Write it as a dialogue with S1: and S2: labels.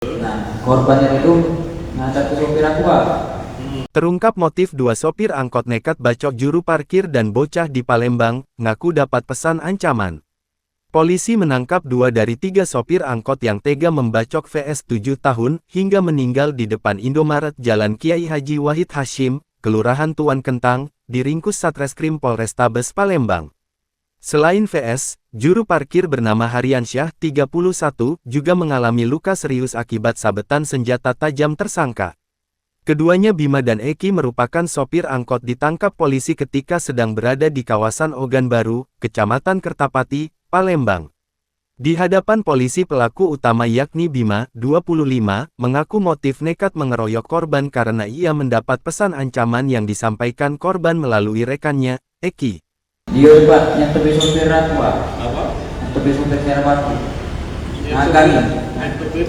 S1: Nah, korbannya itu ngadap ke sopir aku, Pak.
S2: Terungkap motif dua sopir angkot nekat bacok juru parkir dan bocah di Palembang, ngaku dapat pesan ancaman. Polisi menangkap 2 dari 3 sopir angkot yang tega membacok VS 7 tahun, hingga meninggal di depan Indomaret Jalan Kiai Haji Wahid Hashim, Kelurahan Tuan Kentang, diringkus Satreskrim Polrestabes Palembang. Selain VS, juru parkir bernama Haryansyah, 31, juga mengalami luka serius akibat sabetan senjata tajam tersangka. Keduanya Bima dan Eki merupakan sopir angkot ditangkap polisi ketika sedang berada di kawasan Ogan Baru, Kecamatan Kertapati, Palembang. Di hadapan polisi pelaku utama yakni Bima, 25, mengaku motif nekat mengeroyok korban karena ia mendapat pesan ancaman yang disampaikan korban melalui rekannya, Eki.
S1: Dia, Pak, yang tepi sopir aku, Pak.
S3: Apa?
S1: Yang tepi sopir Serapati.
S3: Yang
S1: Nah, kali.
S3: Yang tepin?